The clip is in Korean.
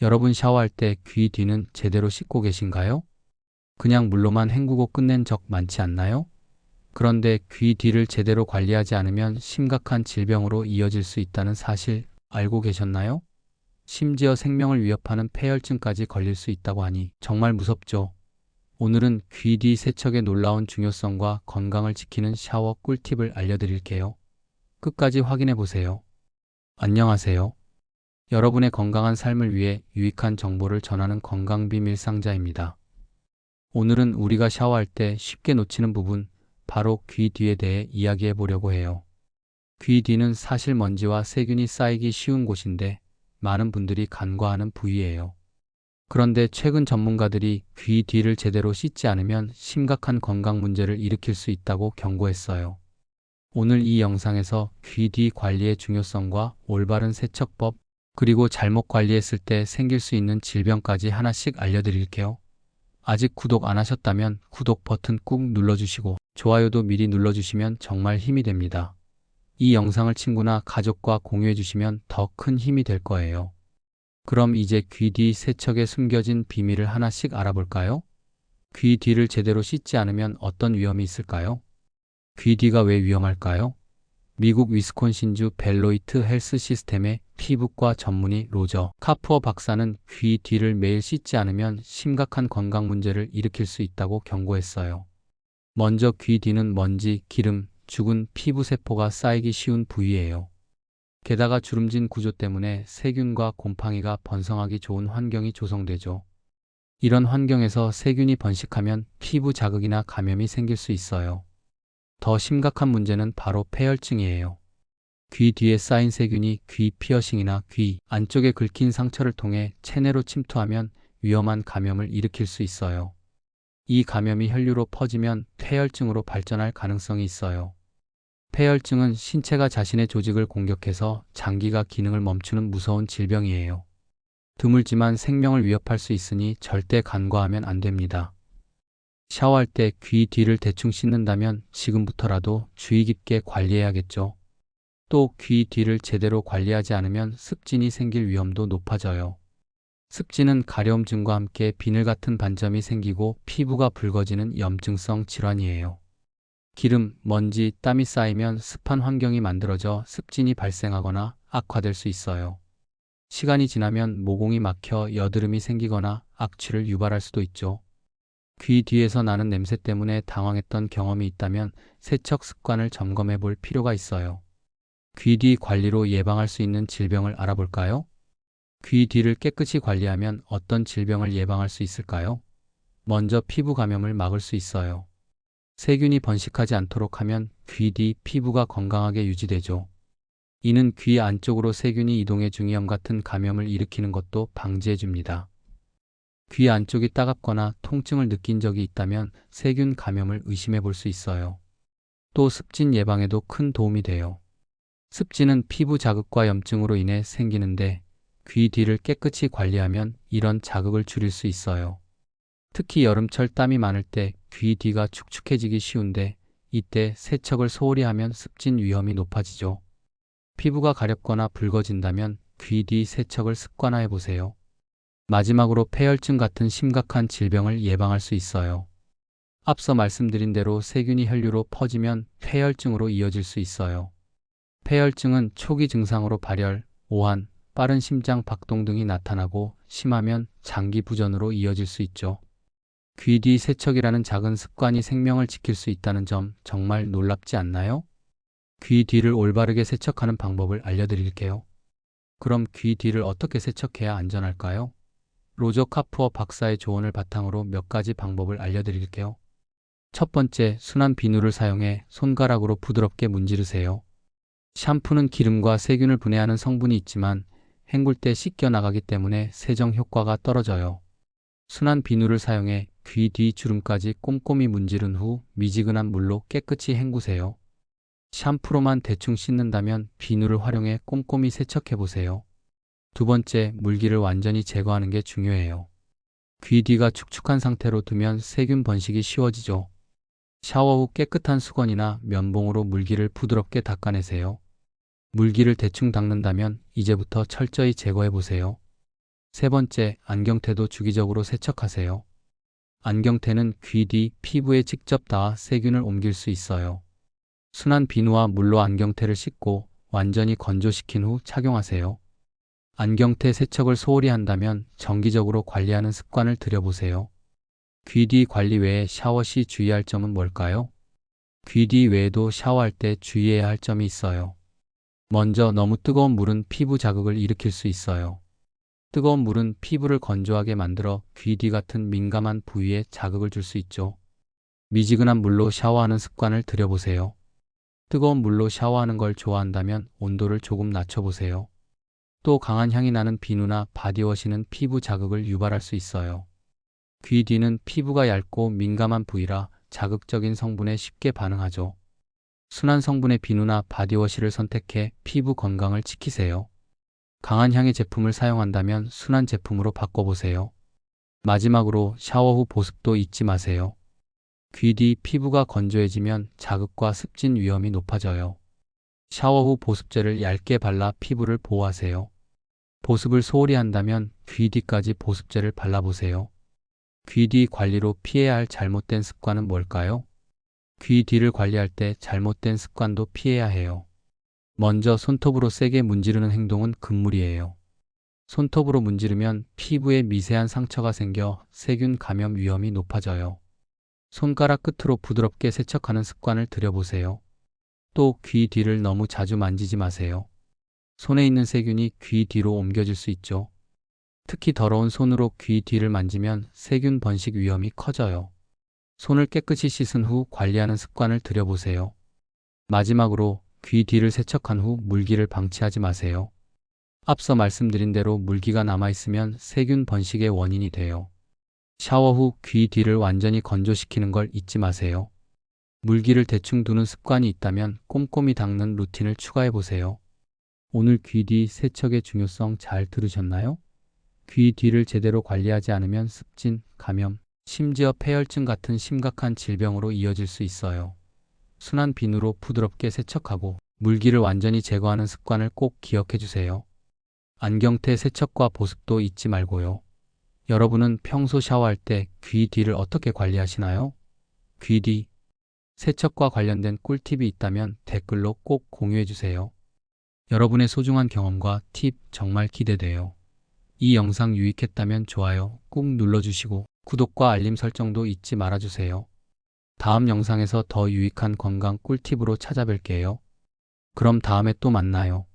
여러분 샤워할 때 귀 뒤는 제대로 씻고 계신가요? 그냥 물로만 헹구고 끝낸 적 많지 않나요? 그런데 귀 뒤를 제대로 관리하지 않으면 심각한 질병으로 이어질 수 있다는 사실 알고 계셨나요? 심지어 생명을 위협하는 폐혈증까지 걸릴 수 있다고 하니 정말 무섭죠. 오늘은 귀 뒤 세척의 놀라운 중요성과 건강을 지키는 샤워 꿀팁을 알려드릴게요. 끝까지 확인해 보세요. 안녕하세요. 여러분의 건강한 삶을 위해 유익한 정보를 전하는 건강비밀 상자입니다. 오늘은 우리가 샤워할 때 쉽게 놓치는 부분, 바로 귀 뒤에 대해 이야기해 보려고 해요. 귀 뒤는 사실 먼지와 세균이 쌓이기 쉬운 곳인데 많은 분들이 간과하는 부위예요. 그런데 최근 전문가들이 귀 뒤를 제대로 씻지 않으면 심각한 건강 문제를 일으킬 수 있다고 경고했어요. 오늘 이 영상에서 귀 뒤 관리의 중요성과 올바른 세척법, 그리고 잘못 관리했을 때 생길 수 있는 질병까지 하나씩 알려드릴게요. 아직 구독 안 하셨다면 구독 버튼 꾹 눌러주시고 좋아요도 미리 눌러주시면 정말 힘이 됩니다. 이 영상을 친구나 가족과 공유해 주시면 더 큰 힘이 될 거예요. 그럼 이제 귀 뒤 세척에 숨겨진 비밀을 하나씩 알아볼까요? 귀 뒤를 제대로 씻지 않으면 어떤 위험이 있을까요? 귀 뒤가 왜 위험할까요? 미국 위스콘신주 벨로이트 헬스 시스템의 피부과 전문의 로저 카푸어 박사는 귀 뒤를 매일 씻지 않으면 심각한 건강 문제를 일으킬 수 있다고 경고했어요. 먼저 귀 뒤는 먼지, 기름, 죽은 피부 세포가 쌓이기 쉬운 부위예요. 게다가 주름진 구조 때문에 세균과 곰팡이가 번성하기 좋은 환경이 조성되죠. 이런 환경에서 세균이 번식하면 피부 자극이나 감염이 생길 수 있어요. 더 심각한 문제는 바로 폐혈증이에요. 귀 뒤에 쌓인 세균이 귀 피어싱이나 귀 안쪽에 긁힌 상처를 통해 체내로 침투하면 위험한 감염을 일으킬 수 있어요. 이 감염이 혈류로 퍼지면 폐혈증으로 발전할 가능성이 있어요. 폐혈증은 신체가 자신의 조직을 공격해서 장기가 기능을 멈추는 무서운 질병이에요. 드물지만 생명을 위협할 수 있으니 절대 간과하면 안 됩니다. 샤워할 때 귀 뒤를 대충 씻는다면 지금부터라도 주의 깊게 관리해야겠죠. 또 귀 뒤를 제대로 관리하지 않으면 습진이 생길 위험도 높아져요. 습진은 가려움증과 함께 비늘 같은 반점이 생기고 피부가 붉어지는 염증성 질환이에요. 기름, 먼지, 땀이 쌓이면 습한 환경이 만들어져 습진이 발생하거나 악화될 수 있어요. 시간이 지나면 모공이 막혀 여드름이 생기거나 악취를 유발할 수도 있죠. 귀 뒤에서 나는 냄새 때문에 당황했던 경험이 있다면 세척 습관을 점검해 볼 필요가 있어요. 귀 뒤 관리로 예방할 수 있는 질병을 알아볼까요? 귀 뒤를 깨끗이 관리하면 어떤 질병을 예방할 수 있을까요? 먼저 피부 감염을 막을 수 있어요. 세균이 번식하지 않도록 하면 귀 뒤 피부가 건강하게 유지되죠. 이는 귀 안쪽으로 세균이 이동해 중이염 같은 감염을 일으키는 것도 방지해 줍니다. 귀 안쪽이 따갑거나 통증을 느낀 적이 있다면 세균 감염을 의심해 볼 수 있어요. 또 습진 예방에도 큰 도움이 돼요. 습진은 피부 자극과 염증으로 인해 생기는데 귀 뒤를 깨끗이 관리하면 이런 자극을 줄일 수 있어요. 특히 여름철 땀이 많을 때 귀 뒤가 축축해지기 쉬운데 이때 세척을 소홀히 하면 습진 위험이 높아지죠. 피부가 가렵거나 붉어진다면 귀 뒤 세척을 습관화해 보세요. 마지막으로 폐혈증 같은 심각한 질병을 예방할 수 있어요. 앞서 말씀드린 대로 세균이 혈류로 퍼지면 폐혈증으로 이어질 수 있어요. 폐혈증은 초기 증상으로 발열, 오한, 빠른 심장 박동 등이 나타나고 심하면 장기 부전으로 이어질 수 있죠. 귀 뒤 세척이라는 작은 습관이 생명을 지킬 수 있다는 점 정말 놀랍지 않나요? 귀 뒤를 올바르게 세척하는 방법을 알려드릴게요. 그럼 귀 뒤를 어떻게 세척해야 안전할까요? 로저 카푸어 박사의 조언을 바탕으로 몇 가지 방법을 알려드릴게요. 첫 번째, 순한 비누를 사용해 손가락으로 부드럽게 문지르세요. 샴푸는 기름과 세균을 분해하는 성분이 있지만 헹굴 때 씻겨 나가기 때문에 세정 효과가 떨어져요. 순한 비누를 사용해 귀 뒤 주름까지 꼼꼼히 문지른 후 미지근한 물로 깨끗이 헹구세요. 샴푸로만 대충 씻는다면 비누를 활용해 꼼꼼히 세척해 보세요. 두 번째, 물기를 완전히 제거하는 게 중요해요. 귀 뒤가 축축한 상태로 두면 세균 번식이 쉬워지죠. 샤워 후 깨끗한 수건이나 면봉으로 물기를 부드럽게 닦아내세요. 물기를 대충 닦는다면 이제부터 철저히 제거해 보세요. 세 번째, 안경테도 주기적으로 세척하세요. 안경테는 귀 뒤 피부에 직접 닿아 세균을 옮길 수 있어요. 순한 비누와 물로 안경테를 씻고 완전히 건조시킨 후 착용하세요. 안경테 세척을 소홀히 한다면 정기적으로 관리하는 습관을 들여보세요. 귀 뒤 관리 외에 샤워 시 주의할 점은 뭘까요? 귀 뒤 외에도 샤워할 때 주의해야 할 점이 있어요. 먼저 너무 뜨거운 물은 피부 자극을 일으킬 수 있어요. 뜨거운 물은 피부를 건조하게 만들어 귀 뒤 같은 민감한 부위에 자극을 줄 수 있죠. 미지근한 물로 샤워하는 습관을 들여보세요. 뜨거운 물로 샤워하는 걸 좋아한다면 온도를 조금 낮춰보세요. 또 강한 향이 나는 비누나 바디워시는 피부 자극을 유발할 수 있어요. 귀 뒤는 피부가 얇고 민감한 부위라 자극적인 성분에 쉽게 반응하죠. 순한 성분의 비누나 바디워시를 선택해 피부 건강을 지키세요. 강한 향의 제품을 사용한다면 순한 제품으로 바꿔보세요. 마지막으로 샤워 후 보습도 잊지 마세요. 귀 뒤 피부가 건조해지면 자극과 습진 위험이 높아져요. 샤워 후 보습제를 얇게 발라 피부를 보호하세요. 보습을 소홀히 한다면 귀 뒤까지 보습제를 발라보세요. 귀 뒤 관리로 피해야 할 잘못된 습관은 뭘까요? 귀 뒤를 관리할 때 잘못된 습관도 피해야 해요. 먼저 손톱으로 세게 문지르는 행동은 금물이에요. 손톱으로 문지르면 피부에 미세한 상처가 생겨 세균 감염 위험이 높아져요. 손가락 끝으로 부드럽게 세척하는 습관을 들여보세요. 또 귀 뒤를 너무 자주 만지지 마세요. 손에 있는 세균이 귀 뒤로 옮겨질 수 있죠. 특히 더러운 손으로 귀 뒤를 만지면 세균 번식 위험이 커져요. 손을 깨끗이 씻은 후 관리하는 습관을 들여보세요. 마지막으로 귀 뒤를 세척한 후 물기를 방치하지 마세요. 앞서 말씀드린 대로 물기가 남아있으면 세균 번식의 원인이 돼요. 샤워 후 귀 뒤를 완전히 건조시키는 걸 잊지 마세요. 물기를 대충 두는 습관이 있다면 꼼꼼히 닦는 루틴을 추가해보세요. 오늘 귀 뒤 세척의 중요성 잘 들으셨나요? 귀 뒤를 제대로 관리하지 않으면 습진, 감염, 심지어 폐혈증 같은 심각한 질병으로 이어질 수 있어요. 순한 비누로 부드럽게 세척하고 물기를 완전히 제거하는 습관을 꼭 기억해 주세요. 안경테 세척과 보습도 잊지 말고요. 여러분은 평소 샤워할 때 귀 뒤를 어떻게 관리하시나요? 귀 뒤 세척과 관련된 꿀팁이 있다면 댓글로 꼭 공유해 주세요. 여러분의 소중한 경험과 팁 정말 기대돼요. 이 영상 유익했다면 좋아요 꾹 눌러주시고 구독과 알림 설정도 잊지 말아주세요. 다음 영상에서 더 유익한 건강 꿀팁으로 찾아뵐게요. 그럼 다음에 또 만나요.